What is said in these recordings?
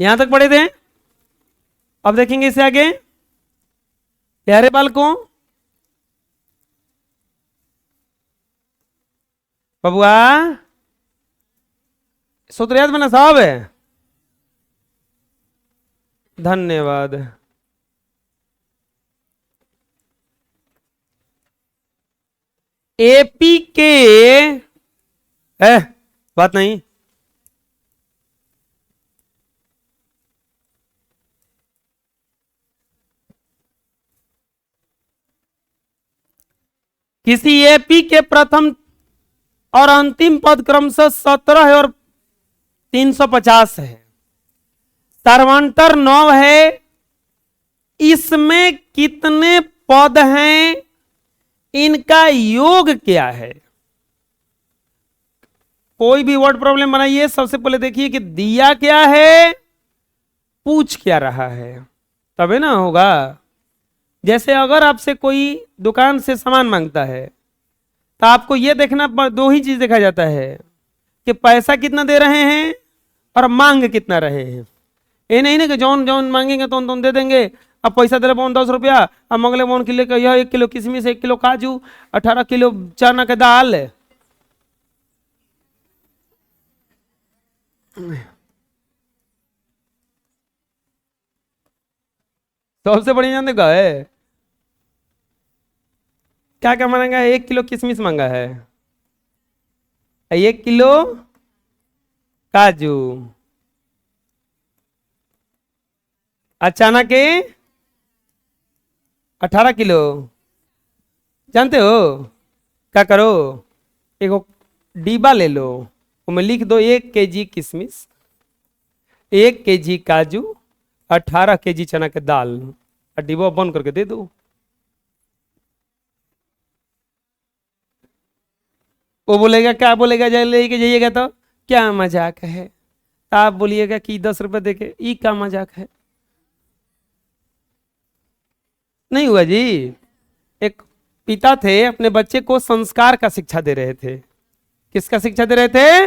यहां तक पढ़े थे। अब देखेंगे इससे आगे। प्यारे बालकों, बबुआ सूत्र याद बना साहब है, धन्यवाद। एपी के है बात नहीं, किसी एपी के प्रथम और अंतिम पद क्रमशः 17 है और 350 है, सर्वांतर 9 है, इसमें कितने पद हैं, इनका योग क्या है। कोई भी वर्ड प्रॉब्लम बनाइए, सबसे पहले देखिए कि दिया क्या है, पूछ क्या रहा है, तबे ना होगा। जैसे अगर आपसे कोई दुकान से सामान मांगता है तो आपको यह देखना, दो ही चीज देखा जाता है कि पैसा कितना दे रहे हैं और मांग कितना रहे हैं। ये नहीं ना कि जौन जौन मांगेंगे तो दे देंगे। अब पैसा दे रहे 10 रुपया, अब मंगले मोन किले का यह 1 किलो किशमिश, 1 किलो काजू, 18 किलो चना के दाल। सबसे बढ़िया जानते का है क्या क्या मांगा है, 1 किलो किशमिश मांगा है, 1 किलो काजू, चना के 18 किलो। जानते हो क्या करो, एक डिब्बा ले लो, उसमें लिख दो 1 केजी किशमिश, 1 केजी काजू, 18 केजी चना के दाल, और डिब्बा बंद करके दे दो। वो बोलेगा, क्या बोलेगा, लेके जाइएगा तो क्या मजाक है, आप बोलिएगा कि 10 रुपए देके ई क्या मजाक है। नहीं हुआ जी। एक पिता थे, अपने बच्चे को संस्कार का शिक्षा दे रहे थे। किसका शिक्षा दे रहे थे?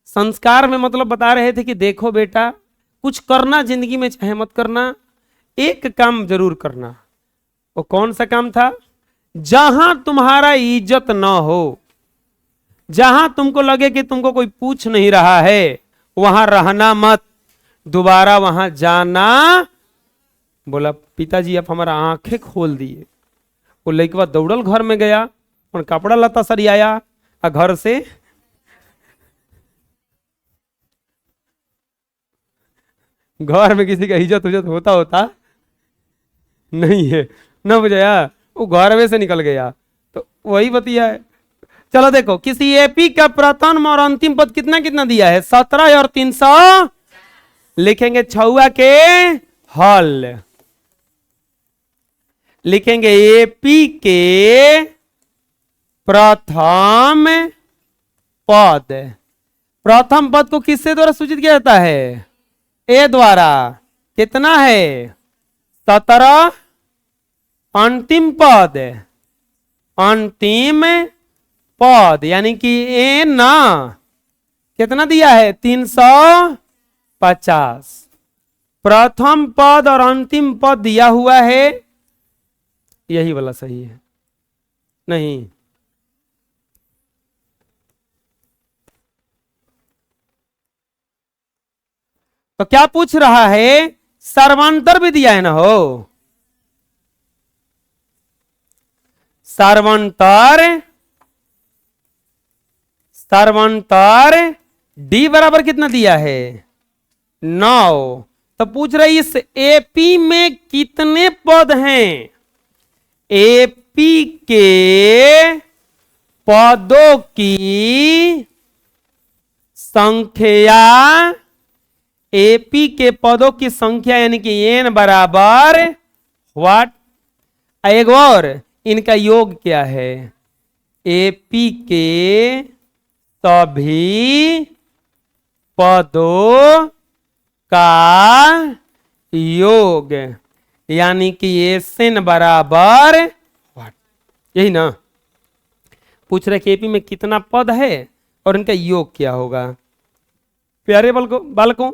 संस्कार में मतलब बता रहे थे कि देखो बेटा, कुछ करना जिंदगी में चाहे मत करना, एक काम जरूर करना। वो कौन सा काम था? जहां तुम्हारा इज्जत ना हो, जहां तुमको लगे कि तुमको कोई पूछ नहीं रहा है, वहां रहना मत, दोबारा वहां जाना। बोला पिताजी आप हमारा आंखें खोल दिए। वो लड़का दौड़ल घर में गया और कपड़ा लता सरियाया, और घर से घर में किसी का इज्जत उज्जत होता नहीं है ना, बुझाया। वो घर में से निकल गया। तो वही बतिया है। चलो देखो, किसी एपी का प्रथम और अंतिम पद कितना कितना दिया है? 17 और 300। लिखेंगे छुआ के हल, लिखेंगे एपी के प्रथम पद। प्रथम पद को किससे द्वारा सूचित किया जाता है? ए द्वारा। कितना है? 17। अंतिम पद, अंतिम पद यानी कि ए ना कितना दिया है? 350। प्रथम पद और अंतिम पद दिया हुआ है, यही वाला सही है। नहीं, तो क्या पूछ रहा है? सर्वांतर भी दिया है ना हो। सर्वांतर, सर्वांतर डी बराबर कितना दिया है? 9। तो पूछ रही इस एपी में कितने पद हैं? एपी के पदों की संख्या, एपी के पदों की संख्या यानी कि एन बराबर व्हाट? एक और, इनका योग क्या है? एपी के सभी पदों का योग यानी कि एन बराबर व्हाट? यही ना पूछ रहे कि एपी में कितना पद है और इनका योग क्या होगा। प्यारे बालकों,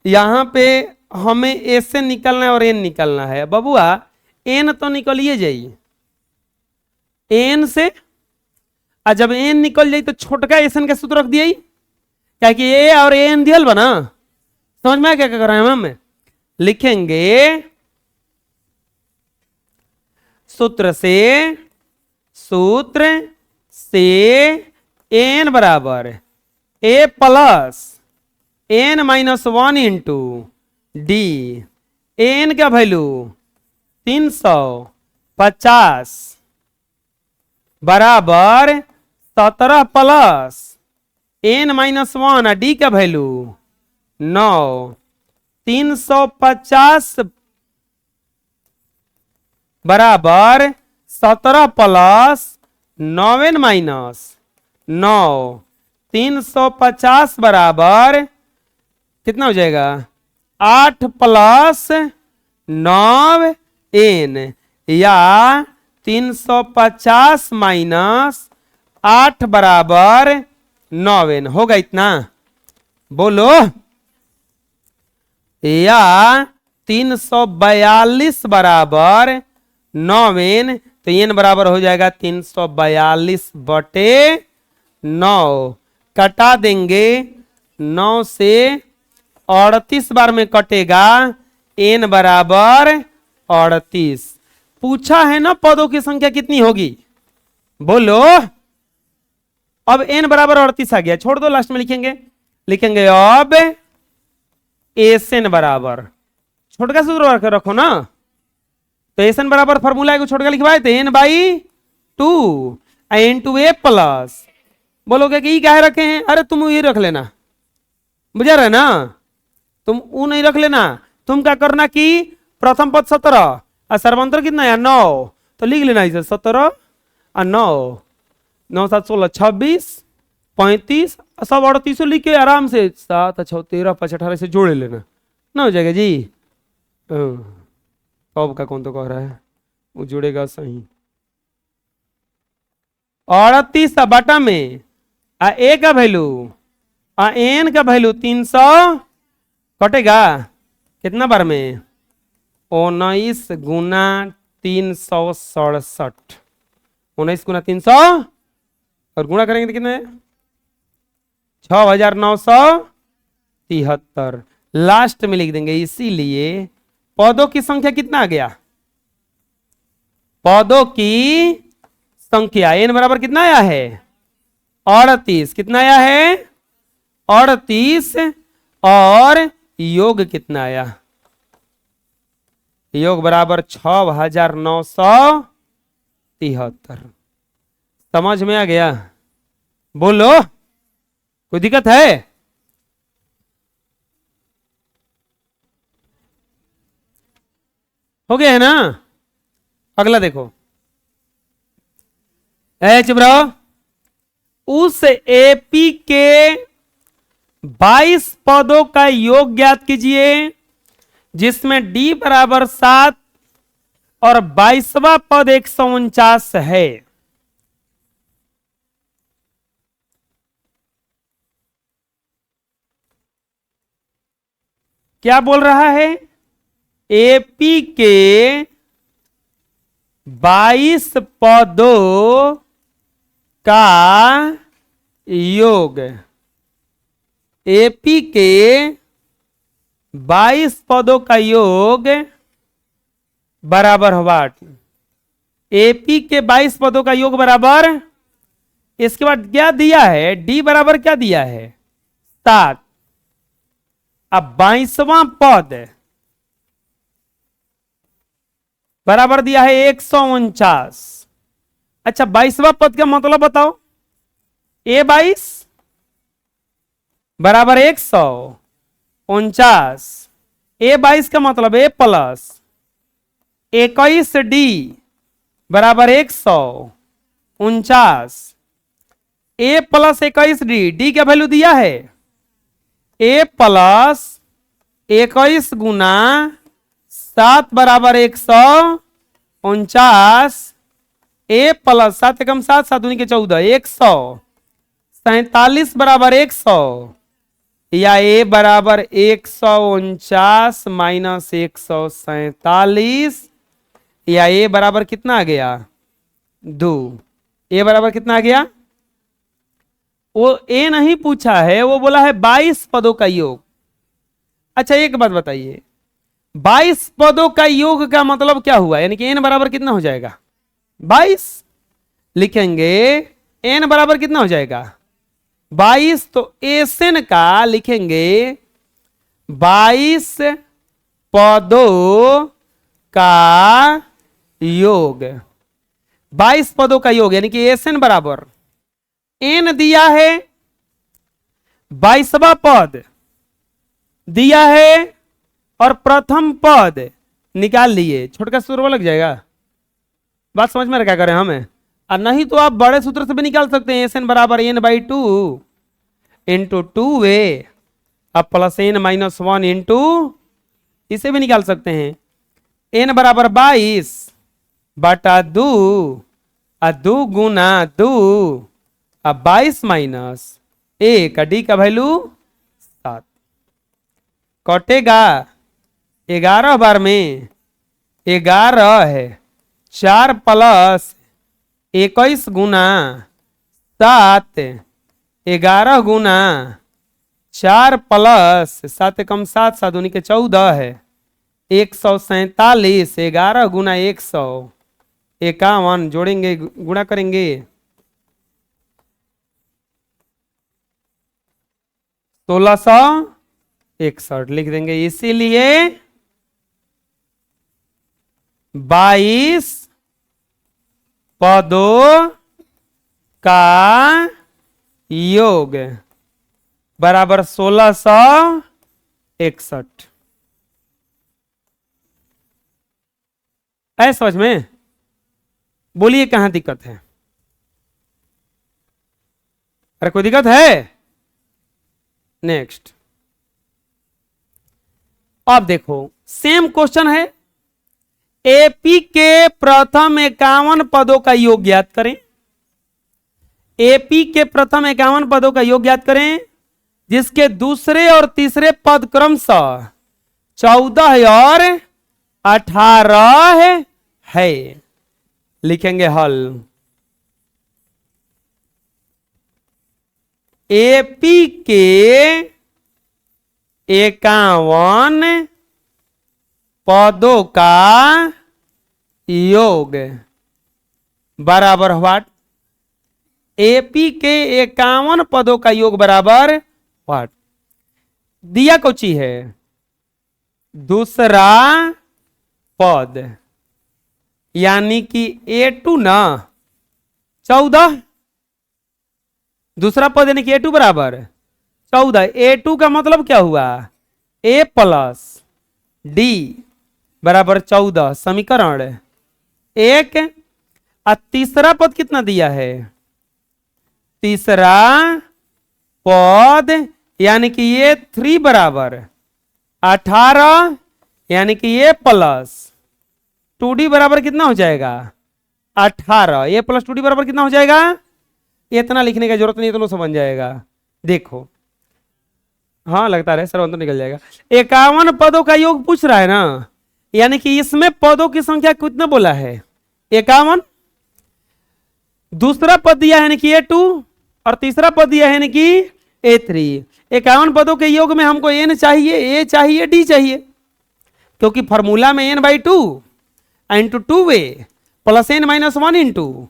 यहां पे हमें ए से निकलना है और एन निकलना है। बबुआ एन तो निकलिए जाइए एन से, और जब एन निकल जाए तो छोटका एसन का सूत्र रख दिया, क्या कि ए और एन दियल बना। समझ में क्या कर रहे हैं हम? लिखेंगे सूत्र से एन बराबर a plus n minus 1 into d. N का वैल्यू 350 बराबर 17 प्लस एन माइनस 1 और डी का वैल्यू 9। 350 बराबर 17 प्लस 9 माइनस 9। 350 बराबर कितना हो जाएगा? 8 प्लस 9 एन, या 350 माइनस 8 बराबर 9 एन होगा इतना। बोलो, या 342 बराबर 9 एन, तो एन बराबर हो जाएगा 342 बटे 9। कटा देंगे 9 से 38 बार में कटेगा, एन बराबर 38। पूछा है ना पदों की संख्या कितनी होगी? बोलो। अब एन बराबर 38 आ गया, छोड़ दो, लास्ट में लिखेंगे अब एसएन बराबर, छोटका सूत्र रखो ना, तो एसएन बराबर फॉर्मूला को छोटका लिखवाए थे n by 2 n two a plus. बोलोगे कि क्या रखे हैं? अरे तुम ये रख लेना, बुझा रहे ना, तुम वो नहीं रख लेना। तुम क्या करना कि प्रथम पद 17 और सर्वांतर कितना है 9, तो लिख लेना इसे 17 और 9, 9 7 16 26 35 सब 38 लिख के आराम से 7 6 13 5 18 से जोड़ लेना, ना हो जाएगा जी। अब का कौन तो कह रहा है वो जुड़ेगा सही। 38 बटा में आ ए का वैल्यू आ एन का वैल्यू 300 कटेगा कितना बार में? 19 गुना 367, 19 गुना 300 और गुणा करेंगे तो कितने? 6973। लास्ट में लिख देंगे। इसीलिए पदों की संख्या कितना आ गया? पदों की संख्या एन बराबर कितना आया है? 38। कितना आया है? 38। और योग कितना आया? योग बराबर 6973। समझ में आ गया? बोलो, कोई दिक्कत है? हो गया है ना? अगला देखो, चुप रहो। उस एपी के 22 पदों का योग ज्ञात कीजिए जिसमें डी बराबर 7 और 22वां पद 149 है। क्या बोल रहा है? एपी के 22 पदों का योग, एपी के 22 पदों का योग बराबर होगा। एपी के 22 पदों का योग बराबर, इसके बाद क्या दिया है? डी बराबर क्या दिया है? 7। अब 22वां पद बराबर दिया है 149। अच्छा, 22वां पद का मतलब बताओ। A22 बराबर 149। A22 का मतलब A प्लस 21D बराबर 149। A प्लस 21D, डी का वैल्यू दिया है A प्लस 21 गुना 7 बराबर 149। A प्लस 7 एकम 7 7 दूनी के 14, 147 बराबर 100, या ए बराबर 149 माइनस 147, या ए बराबर कितना आ गया 2। ए बराबर कितना आ गया, वो ए नहीं पूछा है, वो बोला है 22 पदों का योग। अच्छा एक बात बताइए, 22 पदों का योग का मतलब क्या हुआ, यानी कि एन बराबर कितना हो जाएगा 22। लिखेंगे एन बराबर कितना हो जाएगा 22, तो एसएन का लिखेंगे 22 पदों का योग, 22 पदों का योग, यानी कि एसएन बराबर एन दिया है 22वां पद दिया है और प्रथम पद निकाल लिए, छोटका सूत्र लग जाएगा। बात समझ में क्या करें हमें, और नहीं तो आप बड़े सूत्र से भी निकाल सकते हैं, एस एन बराबर एन बाई 2 इंटू 2a अब प्लस एन माइनस 1 इंटू, इसे भी निकाल सकते हैं। एन बराबर 22 बटा 2 और 2 गुना 2, अब 22 माइनस 1, डी का वैल्यू 7, कटेगा 11 बार में 11 है, 4 प्लस 21 गुना 7, 11 गुना 4 प्लस 7 कम 7 7 दूनी के 14 है, 147, 11 गुना 151, जोड़ेंगे गुणा करेंगे 1661 लिख देंगे। इसीलिए 22 पदों का योग बराबर 1661। है समझ में, बोलिए कहां दिक्कत है, अरे कोई दिक्कत है। नेक्स्ट, अब देखो सेम क्वेश्चन है, एपी के प्रथम 51 पदों का योग ज्ञात करें। एपी के प्रथम 51 पदों का योग ज्ञात करें जिसके दूसरे और तीसरे पद क्रमशः 14 और 18 है। लिखेंगे हल, एपी के 51 पदों का योग बराबर व्हाट, एपी के 51 पदों का योग बराबर व्हाट, दिया कोची है दूसरा पद, यानी कि A2 ना 14, दूसरा पद यानी कि A2 बराबर 14। A2 का मतलब क्या हुआ, A प्लस डी बराबर 14, समीकरण एक। और तीसरा पद कितना दिया है, तीसरा पद यानी कि ये 3 बराबर 18, यानी कि ये प्लस 2d बराबर कितना हो जाएगा 18, ये प्लस 2d बराबर कितना हो जाएगा, इतना लिखने की जरूरत नहीं, इतना समझ जाएगा। देखो हाँ लगता है सर तो निकल जाएगा। 51 पदों का योग पूछ रहा है ना, यानी कि इसमें पदों की संख्या कितना बोला है 51, दूसरा पद दिया है यानी कि A2 और तीसरा पद दिया है यानी कि A3। 51 पदों के योग में हमको n चाहिए, a चाहिए, d चाहिए, क्योंकि फॉर्मूला में n by 2 into 2a plus n minus 1 into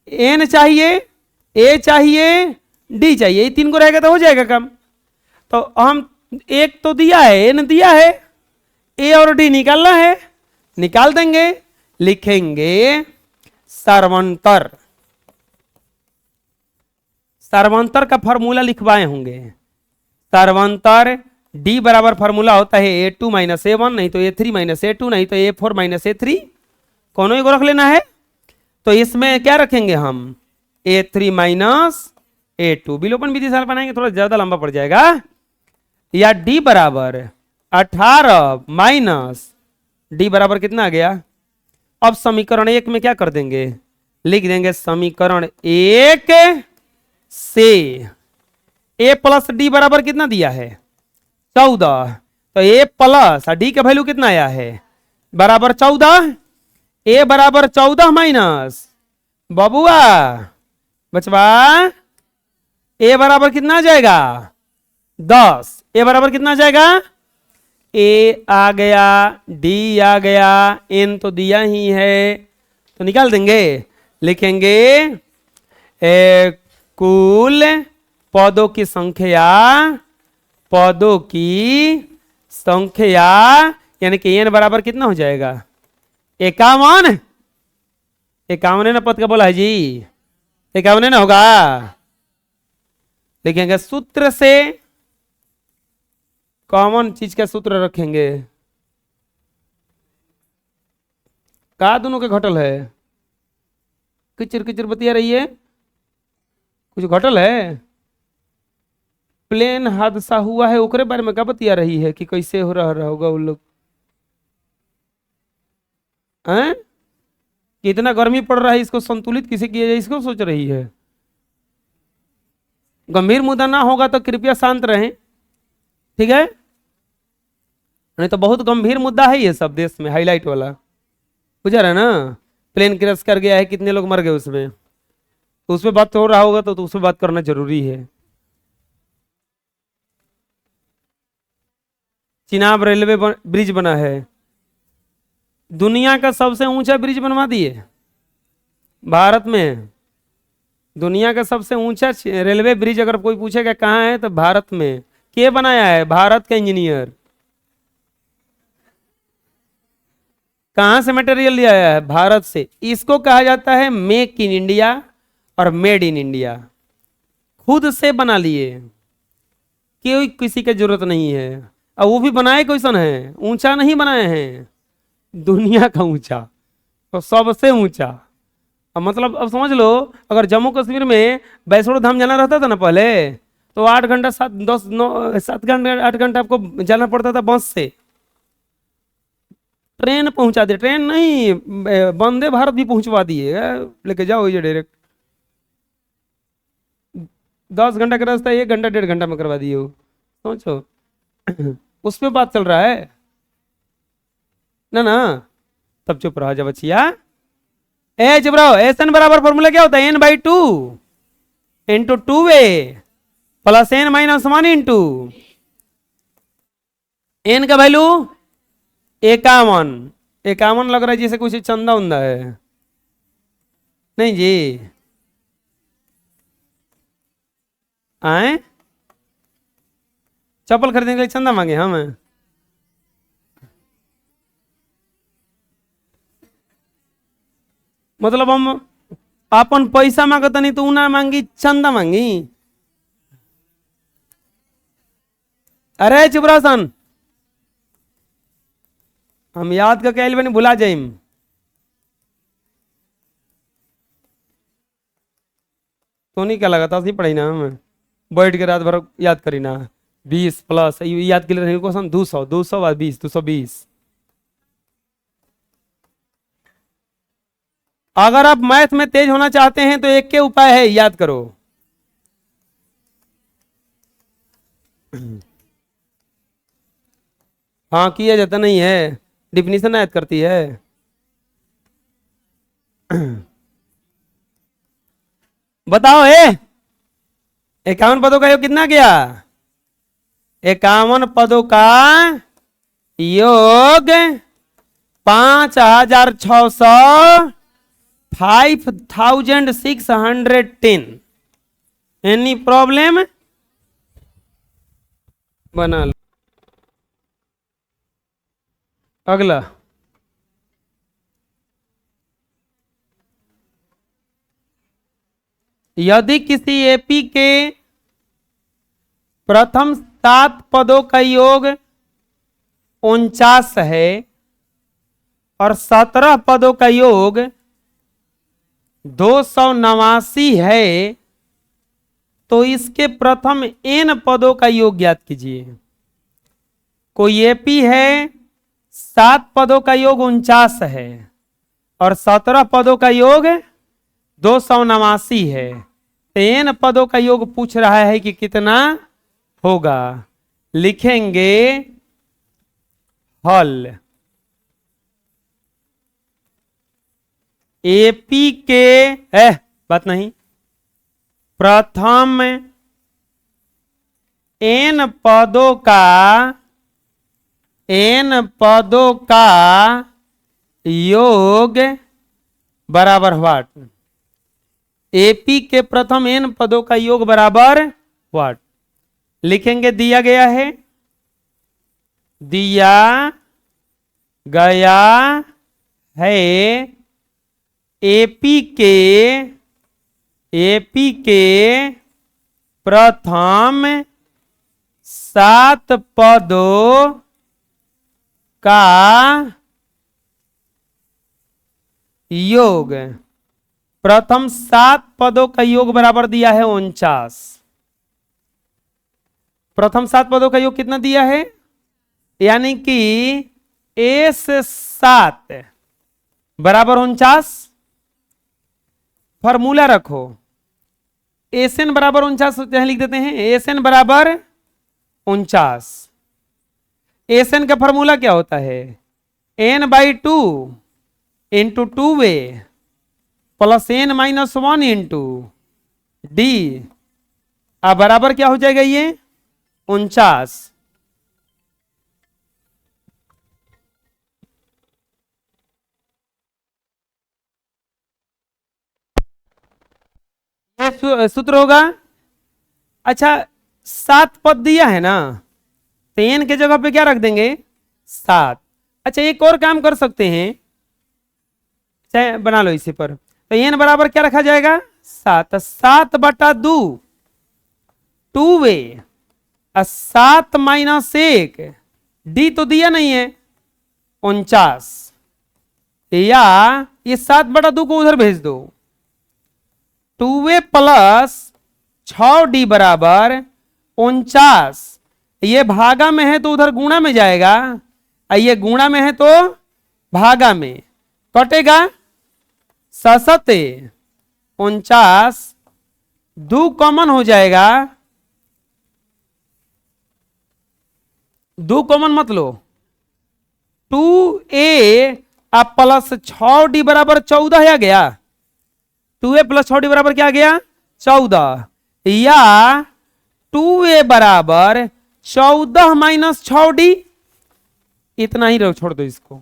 n चाहिए, a चाहिए, d चाहिए, ये 3 को रहेगा तो हो जाएगा कम। तो हम एक तो दिया है n दिया है, a और d निकालना है, निकाल देंगे। लिखेंगे सर्वंतर, सर्वंतर का फॉर्मूला लिखवाए होंगे, सर्वंतर d बराबर फॉर्मूला होता है A2 माइनस A1, नहीं तो A3 माइनस A2, नहीं तो A4 माइनस A3, कौनों एक रख लेना है। तो इसमें क्या रखेंगे हम A3 माइनस A2, विलोपन विधि से बनाएंगे थोड़ा ज्यादा लंबा पड़ जाएगा। या d बराबर 18 माइनस d बराबर कितना आ गया। अब समीकरण 1 में क्या कर देंगे, लिख देंगे समीकरण 1 से ए प्लस डी बराबर कितना दिया है 14, तो ए प्लस डी का वैल्यू कितना आया है बराबर 14, ए बराबर 14 माइनस बबुआ बचवा ए बराबर कितना आ जाएगा 10, ए बराबर कितना आ जाएगा, ए आ गया, डी आ गया, एन तो दिया ही है, तो निकाल देंगे, लिखेंगे कुल पदों की संख्या, पदों की संख्या यानी कि एन बराबर कितना हो जाएगा 51, 51 ना पद का बोला है जी, 51 ना होगा। लिखेंगे सूत्र से, कॉमन चीज का सूत्र रखेंगे, का दोनों के घटल है, किचर किचर बतिया रही है, कुछ घटल है, प्लेन हादसा हुआ है ओकरे बारे में क्या बतिया रही है कि कैसे हो रहा होगा उन लोग, हैं कितना गर्मी पड़ रहा है, इसको संतुलित किसे किया जाए इसको सोच रही है। गंभीर मुद्दा ना होगा तो कृपया शांत रहें, ठीक है, नहीं तो बहुत गंभीर मुद्दा है ये सब देश में, हाईलाइट वाला बुझा रहा है ना, प्लेन क्रैश कर गया है, कितने लोग मर गए उसमें, तो उसमें बात हो रहा होगा तो उसमें बात करना जरूरी है। चिनाब रेलवे ब्रिज बना है, दुनिया का सबसे ऊंचा ब्रिज बनवा दिए भारत में, दुनिया का सबसे ऊंचा रेलवे ब्रिज अगर कोई पूछेगा कहाँ है तो भारत में, के बनाया है, भारत का इंजीनियर, कहां से मटेरियल लिया है, भारत से। इसको कहा जाता है मेक इन इंडिया और मेड इन इंडिया, खुद से बना लिए, कोई किसी की जरूरत नहीं है, और वो भी बनाए कैसन है, ऊंचा नहीं बनाए हैं, दुनिया का ऊंचा, तो सबसे ऊंचा। अब मतलब अब समझ लो, अगर जम्मू कश्मीर में वैष्णो धाम जाना रहता था ना पहले, तो 8 घंटा 7 घंटे 8 घंटा आपको जाना पड़ता था बस से, ट्रेन पहुंचा दे, ट्रेन नहीं वंदे भारत भी पहुंचवा दिए, लेके जाओ ये डायरेक्ट, 10 घंटा का रास्ता 1 घंटा 1.5 घंटा में करवा दिए हो, सोचो उस पे बात चल रहा है ना, तब चुप रहो जब बचिया, चुप रहो। एस एन बराबर फॉर्मूला क्या होता है, n by 2 into 2a plus n minus 1 into n का वैल्यू 51, 51 लग रहा है जैसे कुछ चंदा उंदा है, नहीं जी, आए चप्पल खरीदने के लिए चंदा मांगे हम, मतलब हम अपन पैसा मांगता नहीं तो ना मांगी, चंदा मांगी, अरे चुप रहो सन, हम याद का कैल बनी भुला जाइम, तो नहीं क्या लगा था असली पढ़ी ना, हम बैठ के रात भर याद करी ना, 20 प्लस याद के लिए क्वेश्चन 200 200 और 20 220। अगर आप मैथ में तेज होना चाहते हैं तो एक के उपाय है, याद करो, हाँ किया जाता नहीं है, डिफिनीशन याद करती है, बताओ 51 पदों का योग कितना गया, 51 पदों का योग 5600 5610। एनी प्रॉब्लम, बना लो। अगला यदि किसी एपी के प्रथम 7 पदों का योग 49 है और 17 पदों का योग 289 है, तो इसके प्रथम n पदों का योग ज्ञात कीजिए। कोई एपी है, 7 पदों का योग 49 है और 17 पदों का योग 289 है, n पदों का योग पूछ रहा है कि कितना होगा। लिखेंगे हल एपी के बात नहीं, प्रथम n पदों का योग बराबर व्हाट। एपी के प्रथम n पदों का योग बराबर व्हाट। लिखेंगे दिया गया है, दिया गया है एपी के प्रथम 7 पदों का योग। प्रथम 7 पदों का योग बराबर दिया है 49। प्रथम 7 पदों का योग कितना दिया है, यानी कि S7 बराबर 49। फॉर्मूला रखो, एसएन बराबर 49 यहां लिख देते हैं, एसएन बराबर 49। एसएन का फॉर्मूला क्या होता है, n/2 into 2a plus n-1 into D. अब बराबर क्या हो जाएगा ये 49। ये सूत्र होगा। अच्छा 7 पद दिया है ना, तो n के जगह पे क्या रख देंगे 7। अच्छा एक और काम कर सकते हैं, चाहे बना लो इसी पर, तो n बराबर क्या रखा जाएगा 7। 7/2 2a 7-1 डी तो दिया नहीं है 49, या ये 7/2 को उधर भेज दो। 2a प्लस 6d बराबर 49। ये भागा में है तो उधर गुणा में जाएगा, ये गुणा में है तो भागा में कटेगा। 7 49 2 कॉमन हो जाएगा, 2 कॉमन मत लो। 2a अब प्लस 6d बराबर 14 आ गया। 2a प्लस 6d बराबर क्या आ गया 14, या 2a बराबर 14 माइनस 6d। इतना ही रहो, छोड़ दो इसको।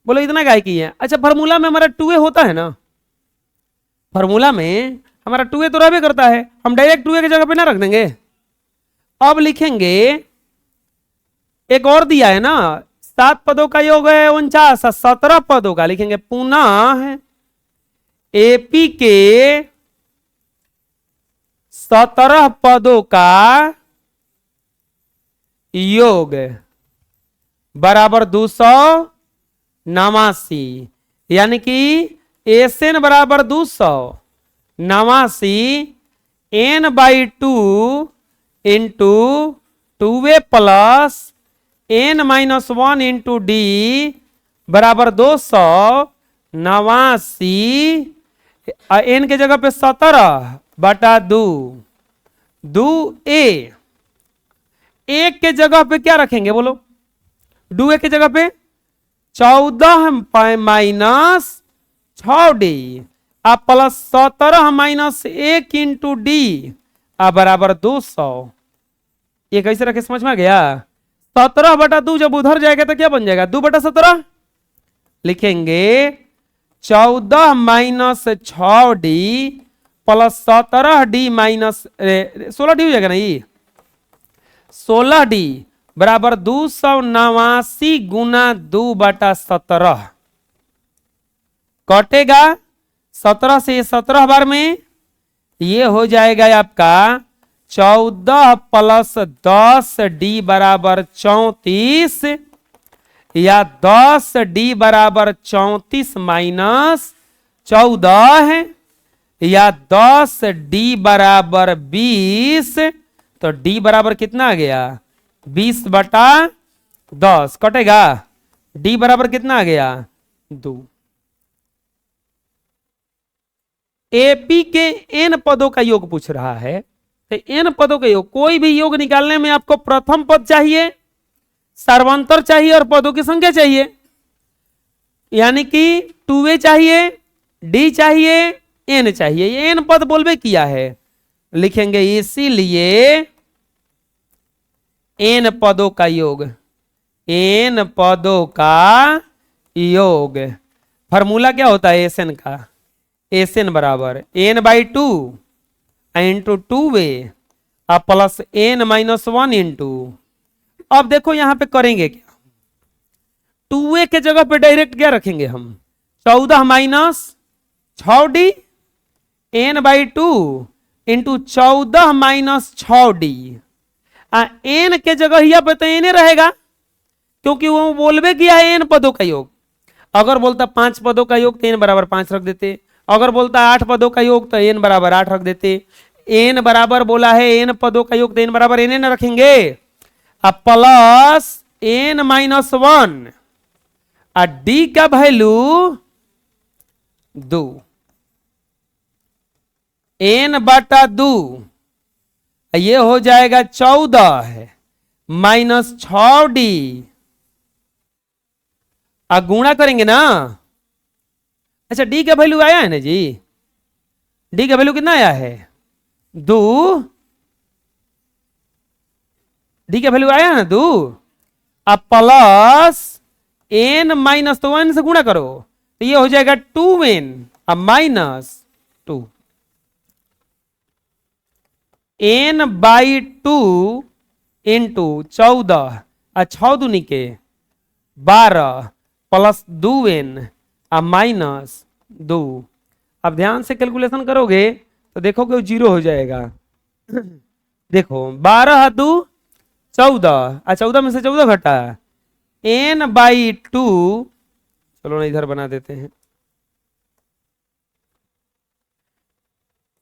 बोलो इतना काय की है। अच्छा फॉर्मूला में हमारा 2a होता है ना, फॉर्मूला में हमारा 2a तो रहबे करता है, हम डायरेक्ट 2a की जगह पे ना रख देंगे। अब लिखेंगे एक और दिया है ना, 7 पदों का योग है 49, 17 पदों का लिखेंगे पुनः एपी के 17 पदों का योग बराबर 289, यानी कि एसएन बराबर 289 n/2 into 2a plus n-1 into D बराबर 289। n के जगह पे 17/2 2a, एक के जगह पे क्या रखेंगे बोलो, 2a के जगह पे 14 माइनस 6d अब प्लस 17 माइनस 1 इंटू डी बराबर 200। ये कैसे रखे समझ में आ गया। 17/2 जब उधर जाएगा तो क्या बन जाएगा 2/17। लिखेंगे 14 minus 6d plus 17d minus 16d हो जाएगा ना, ये 16d बराबर 289 गुना 2/17 कटेगा। 17 से 17 बार में ये हो जाएगा आपका 14 प्लस 10d बराबर 34, या 10d बराबर 34 माइनस 14 है, या 10d बराबर 20। तो d बराबर कितना आ गया 20/10 कटेगा। d बराबर कितना आ गया 2। एपी के एन पदों का योग पूछ रहा है, तो एन पदों का योग, कोई भी योग निकालने में आपको प्रथम पद चाहिए, सर्वांतर चाहिए और पदों की संख्या चाहिए। यानी कि 2a चाहिए, डी चाहिए, एन चाहिए। ये एन पद बोलबे किया है, लिखेंगे इसीलिए एन पदों का योग, एन पदों का योग। फॉर्मूला क्या होता है एस एन का? एस एन बराबर n by 2 into 2a plus n minus 1 into. अब देखो यहां पे करेंगे क्या, 2a के जगह पे डायरेक्ट क्या रखेंगे हम? 14 minus 6d n by 2 into 14 minus 6d। N के जगह यहाँ पे तो एन रहेगा, क्योंकि वो बोलबे किया है एन पदों का योग। अगर बोलता 5 पदों का योग तो एन बराबर 5 रख देते, अगर बोलता 8 पदों का योग तो एन बराबर 8 रख देते। एन बराबर बोला है एन पदों का योग, तो एन बराबर एन रखेंगे, अब प्लस एन माइनस 1 और डी का वैल्यू 2, एन बटा 2, ये हो जाएगा 14 माइनस 6d। गुणा करेंगे ना। अच्छा डी का वैल्यू आया है ना जी, डी का वैल्यू कितना आया है? 2, डी का वैल्यू आया है ना 2, अब प्लस एन माइनस, तो 1 से गुणा करो तो ये हो जाएगा 2n अब माइनस 2, एन बाई 2 इंटू 14 और 6 दूनी के 12 प्लस 2n अब माइनस 2। अब ध्यान से कैलकुलेशन करोगे तो देखोगे 0 हो जाएगा। देखो 12 2 14 और 14 में से 14 घटा n बाई 2, चलो ना इधर बना देते हैं,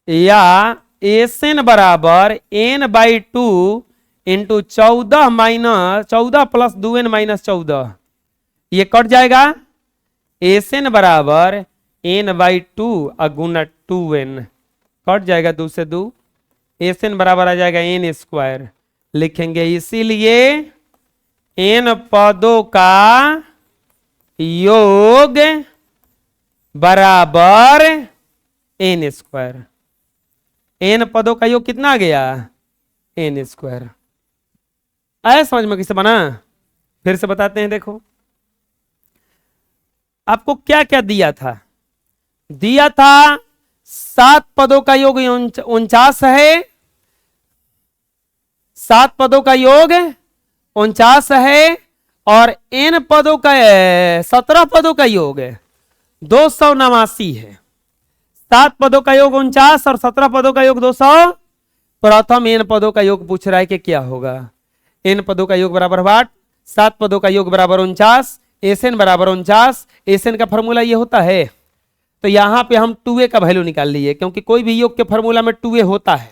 या एस एन बराबर n by 2 into 14 minus 14 plus 2n minus 14, ये कट जाएगा। एस एन बराबर n by 2 Guna 2n, cut जाएगा 2 से 2, एस एन बराबर आ जाएगा n स्क्वायर। लिखेंगे इसीलिए n पदों का योग बराबर n स्क्वायर। n पदों का योग कितना आ गया? n square. आया समझ में किसे बना? फिर से बताते हैं। देखो आपको क्या क्या दिया था, दिया था 7 पदों का योग 49 है, 7 पदों का योग 49 है, और n पदों का 17 पदों का योग 289 है। 7 पदों का योग 49 और 17 पदों का योग 200। प्रथम n पदों का योग पूछ रहा है कि क्या होगा। n पदों का योग बराबर 8, 7 पदों का योग बराबर 49, एसएन बराबर 49। एसएन का फॉर्मूला ये होता है, तो यहां पे हम 2a का वैल्यू निकाल लिए, क्योंकि कोई भी योग के फॉर्मूला में 2a होता है।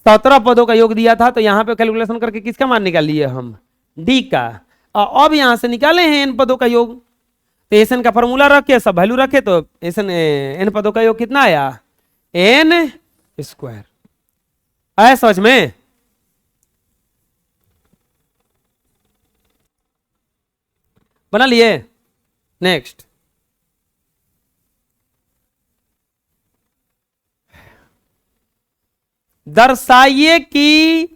17 पदों का योग दिया था, तो यहां पे कैलकुलेशन करके किसका मान निकाल लिए हम? डी का। अब यहां से निकाले हैं एन पदों का योग, तो एसएन का फॉर्मूला रखे, सब वैल्यू रखे, तो एसएन एन पदों का योग कितना आया? N square. आया समझ में? बना लिए? नेक्स्ट, दर्शाइए कि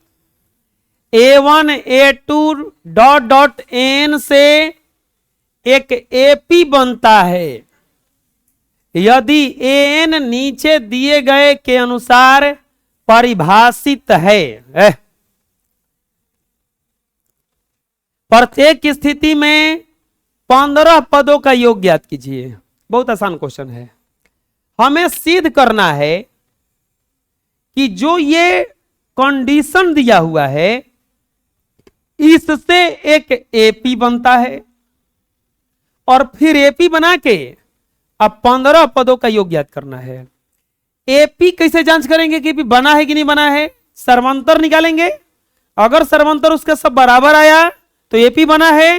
a1 a2 dot dot n से एक AP बनता है यदि an नीचे दिए गए के अनुसार परिभाषित है। प्रत्येक स्थिति में 15 पदों का योग ज्ञात कीजिए। बहुत आसान क्वेश्चन है। हमें सिद्ध करना है कि जो ये कंडीशन दिया हुआ है इससे एक एपी बनता है, और फिर एपी बना के अब 15 पदों का योग ज्ञात करना है। एपी कैसे जांच करेंगे कि बना है कि नहीं बना है? सर्वांतर निकालेंगे, अगर सर्वांतर उसका सब बराबर आया तो एपी बना है,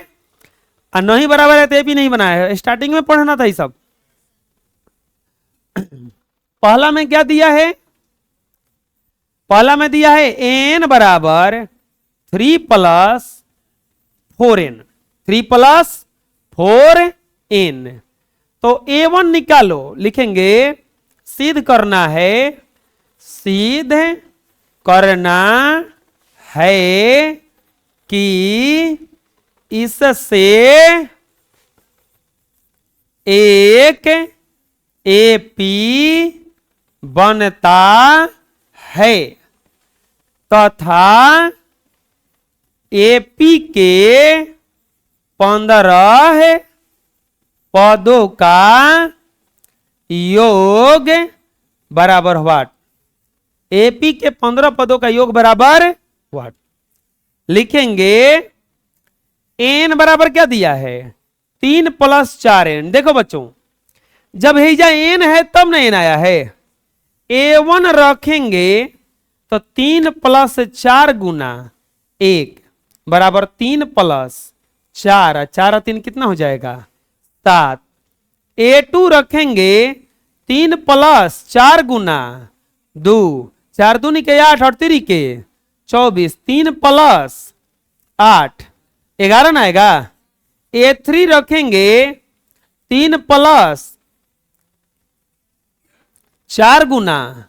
और नहीं बराबर है तो एपी नहीं बना है। स्टार्टिंग में पढ़ना था ये सब। पहला में क्या दिया है? पहला में दिया है n बराबर 3+4n, 3+4n। तो a1 निकालो, लिखेंगे सिद्ध करना है, सिद्ध करना है कि इससे एक एपी बनता है तथा एपी के 15 पदों का योग बराबर व्हाट? एपी के 15 पदों का योग बराबर व्हाट? लिखेंगे एन बराबर क्या दिया है? 3+4n। देखो बच्चों, जब हेजा एन है तब ना एन आया है। a1 रखेंगे तो 3+4 गुना 1 बराबर 3+4, 4 3 कितना हो जाएगा? 7। a2 रखेंगे 3+4 गुना 2, 4 दूनी के 8 और 3 के 24, 3+8 11 ना आएगा। a3 रखेंगे 3+4 गुना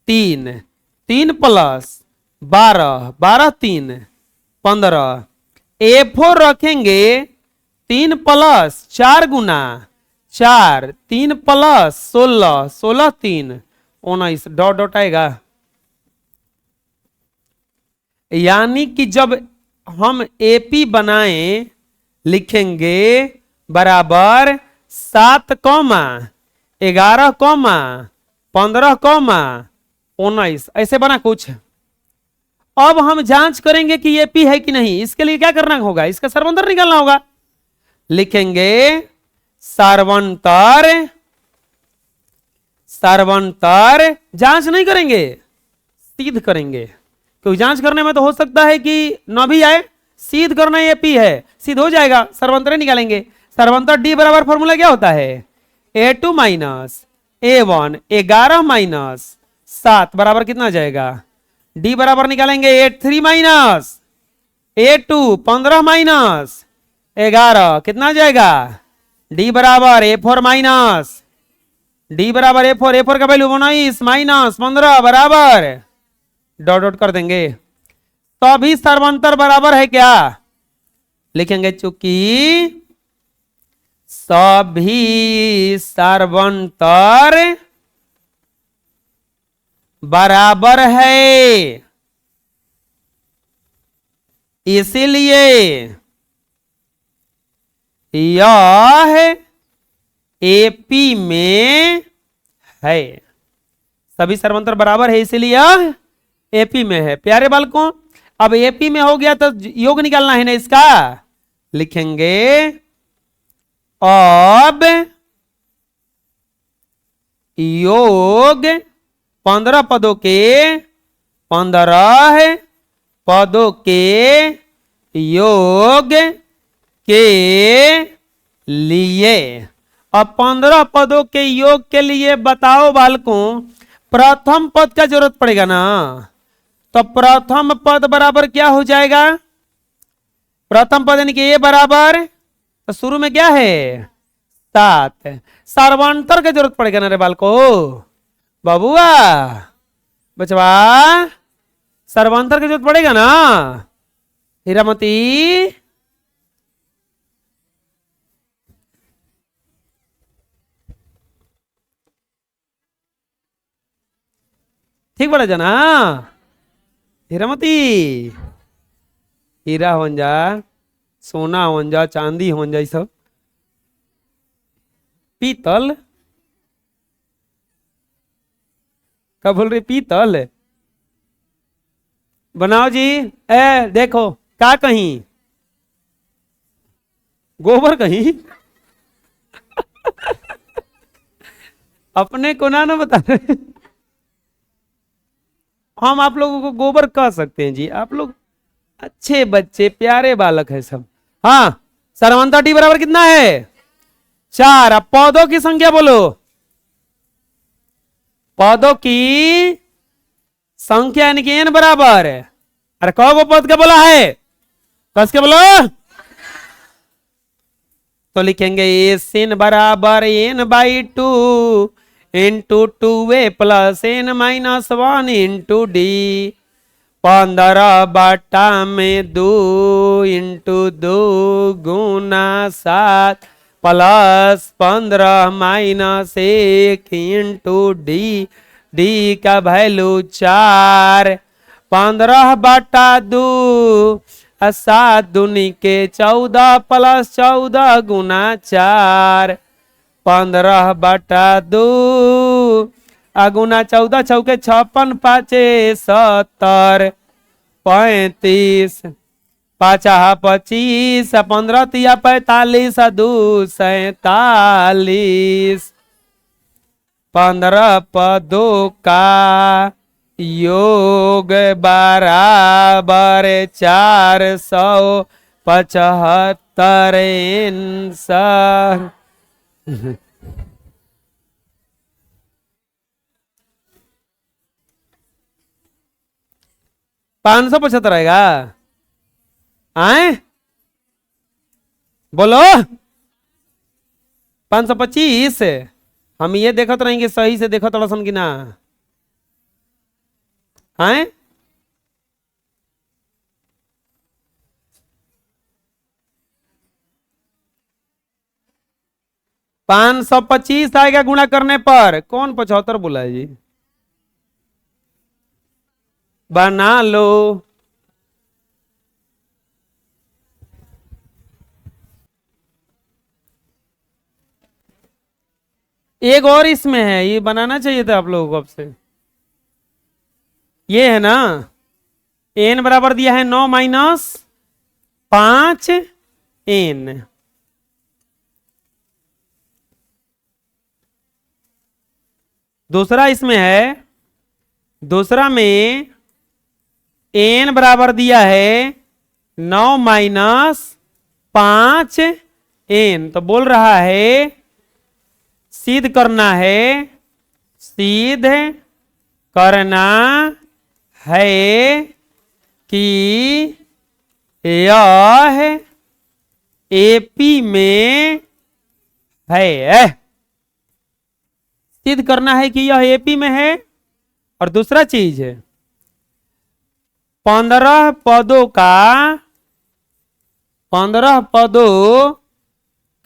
3, 3+12, 12 3 15। a4 रखेंगे 3+4 गुना 4, 3+16, 16 3 19, डॉट डॉट आएगा। यानी कि जब हम एपी बनाएं, लिखेंगे बराबर 7, 11, 15, 19, ऐसे बना कुछ। अब हम जांच करेंगे कि एपी है कि नहीं। इसके लिए क्या करना होगा? इसका सर्वंतर निकालना होगा। लिखेंगे सर्वंतर, सर्वंतर जांच नहीं करेंगे, सिद्ध करेंगे, क्योंकि जांच करने में तो हो सकता है कि न भी आए। सिद्ध करना एपी है, सिद्ध हो जाएगा, सर्वंतर निकालेंगे। सर्वंतर डी बराबर फॉर्मूला क्या होता है? a2 माइनस a1, 11 माइनस 7 बराबर कितना आ जाएगा? डी बराबर निकालेंगे a3 माइनस a2, 15 माइनस 11 कितना आ जाएगा? डी बराबर a4 माइनस, डी बराबर a4 का वैल्यू 19 माइनस 15 बराबर डॉट डॉट कर देंगे। तो अभी सर्वंतर बराबर है क्या? लिखेंगे चूंकि सभी सर्वंतर बराबर है, इसीलिए यह एपी में है। सभी सर्वंतर बराबर है इसलिए यह एपी में है। प्यारे बालकों, अब एपी में हो गया तो योग निकालना है ना इसका। लिखेंगे अब योग 15 पदों के 15 पदों के योग के लिए। अब 15 पदों के योग के लिए बताओ बालकों, प्रथम पद का जरूरत पड़ेगा ना। तो प्रथम पद बराबर क्या हो जाएगा? प्रथम पद यानी कि ए बराबर, तो शुरू में क्या है? 7। सर्वांतर की जरूरत पड़ेगा ना रे बालको, बाबुआ बचवा, सर्वांतर की जरूरत पड़ेगा ना हीरामती। ठीक बोला जाना हीरामती। हीरा हो जा, सोना हो जा, चांदी हो जा, सब पीतल क्या बोल रहे? पीतल बनाओ जी। ए देखो क्या कहीं गोबर कहीं अपने को ना बता रहे। हम आप लोगों को गोबर कह सकते हैं जी, आप लोग अच्छे बच्चे प्यारे बालक है सब। हाँ, सर्वंतर टी बराबर कितना है? 4। अब पौधों की संख्या बोलो। पदों की संख्या यानी कि n बराबर है। अरे कौ पद का बोला है, कस के बोलो। तो लिखेंगे एस एन बराबर n by two into two a plus n minus one into D. 15/2 into 2 Guna 7 plus 15 minus 1 into D. D का वैल्यू 4। 15/2 7 दूनी के 14 प्लस 14 गुना 4। 15/2 गुना 14 चौके 56 पाँचे 70 35 पाँच 25 15 तिया 45 2 47। 15 पदों का योग बराबर 475 आंसर। 575 आएगा। आए बोलो 525। हम ये देखत रहेंगे सही से देखो थोड़ा सन कि ना। आए 525 आएगा गुणा करने पर। कौन 75 बोला है जी? बना लो। एक और इसमें है, ये बनाना चाहिए था आप लोगों को अब से। ये है ना, n बराबर दिया है 9 माइनस 5 n। दूसरा इसमें है, दूसरा में n बराबर दिया है 9 माइनस 5 n। तो बोल रहा है सिद्ध करना है, सिद्ध करना है कि यह एपी में है। सिद्ध करना है कि यह एपी में है। और दूसरा चीज है 15 पदों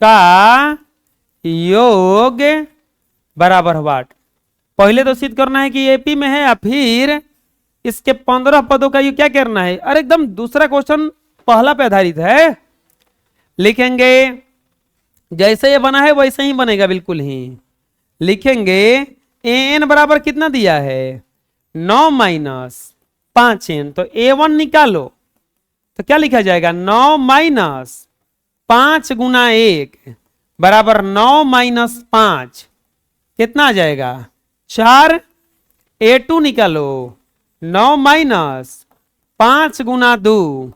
का योग बराबर वाट। पहले तो सिद्ध करना है कि एपी में है, या फिर इसके 15 पदों का योग क्या करना है। अरे एकदम दूसरा क्वेश्चन पहला पे आधारित है। लिखेंगे जैसे ये बना है वैसे ही बनेगा बिल्कुल ही। लिखेंगे एन बराबर कितना दिया है 9 माइनस 5 n। तो a1 निकालो तो क्या लिखा जाएगा 9 माइनस 5 गुना 1 बराबर 9 माइनस 5 कितना आ जाएगा 4। a2 निकालो 9 माइनस 5 गुना 2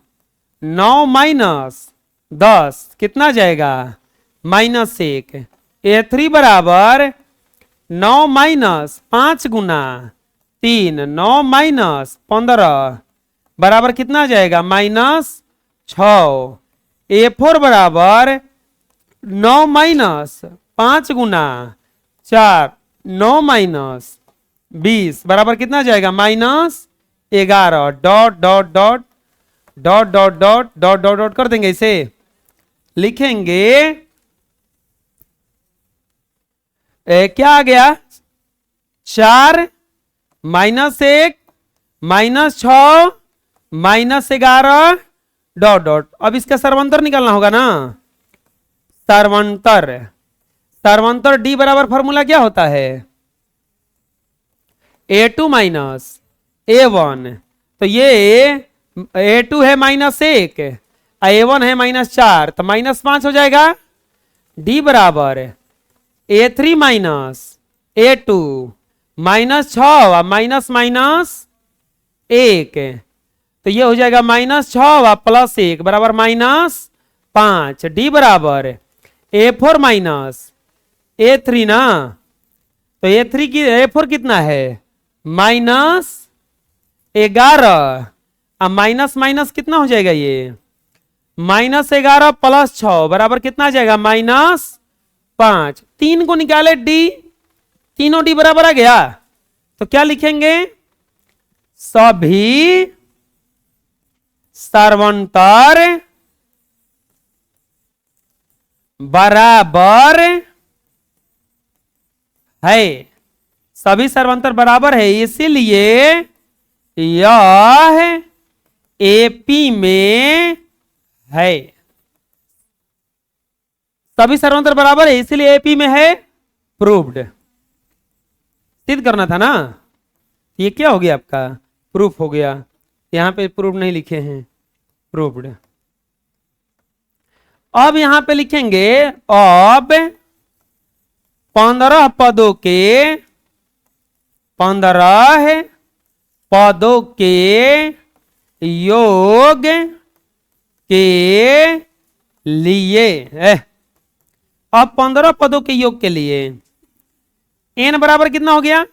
9 माइनस 10 कितना जाएगा -1। a3 बराबर 9 माइनस 5 गुना 3 9 माइनस 15 बराबर कितना आ जाएगा -6। a4 बराबर 9 माइनस 5 गुना 4 9 माइनस 20 बराबर कितना जाएगा -11। Dot dot dot dot dot dot dot dot dot कर देंगे इसे। लिखेंगे क्या आ गया 4 -1 -6 -11 डॉट डॉट। अब इसका सर्वंतर निकालना होगा ना। सर्वंतर सर्वंतर डी बराबर फॉर्मूला क्या होता है a2 माइनस a1। तो ये a2 है -1 a1 है -4 तो -5 हो जाएगा। d बराबर a3 minus a2 -6 minus minus 1 तो ये हो जाएगा -6 प्लस 1 बराबर -5। d बराबर a4 माइनस a3 ना। तो तो A4 कितना है -11। अब माइनस माइनस कितना हो जाएगा ये -11 + 6 बराबर कितना आ जाएगा -5। 3 को निकाले डी, तीनों डी बराबर आ गया। तो क्या लिखेंगे सभी सर्वंतर बराबर है। सभी सर्वंतर बराबर है इसीलिए यह एपी में है। सभी सर्वंतर बराबर है इसलिए एपी में है, प्रूव्ड। सिद्ध करना था ना, ये क्या हो गया आपका प्रूफ हो गया। यहां पे प्रूफ नहीं लिखे हैं, प्रूव्ड। अब यहां पे लिखेंगे अब 15 पदों के 15 पदों के योग के लिए अब 15 पदों के योग के लिए n बराबर कितना हो गया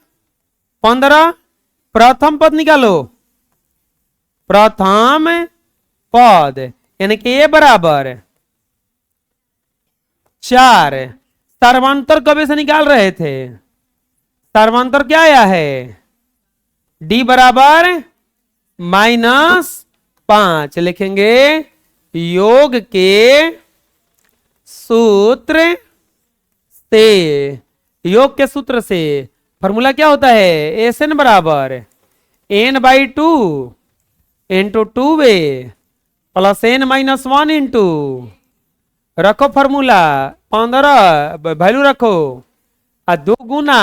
15। प्रथम पद निकालो, प्रथम पद यानी कि a बराबर 4। सर्वांतर कभी से निकाल रहे थे, सर्वांतर क्या आया है d बराबर -5। लिखेंगे योग के सूत्र से, योग के सूत्र से फॉर्मूला क्या होता है एस एन बराबर n/2 into 2a plus n-1 into रखो फॉर्मूला 15 वैल्यू रखो 2 गुना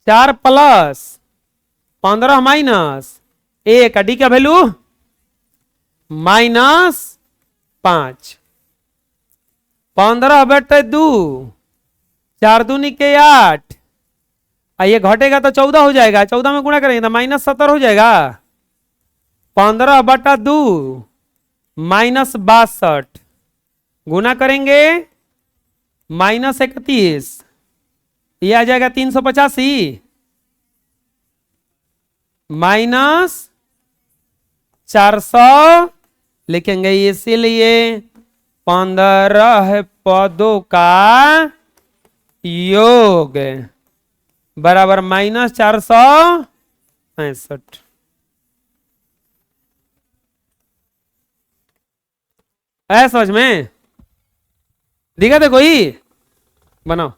4 प्लस 15 माइनस 1 डी का वैल्यू -5। 15/2 4 दूनी के 8। ये घटेगा तो 14 हो जाएगा, 14 में गुणा करेंगे तो -17 हो जाएगा। 15/2 -62 गुना करेंगे -31, ये आ जाएगा 385 -400 लिखेंगे। इसीलिए 15 पदों का योग बराबर -465। है समझ में? दिखा दे कोई बनाओ।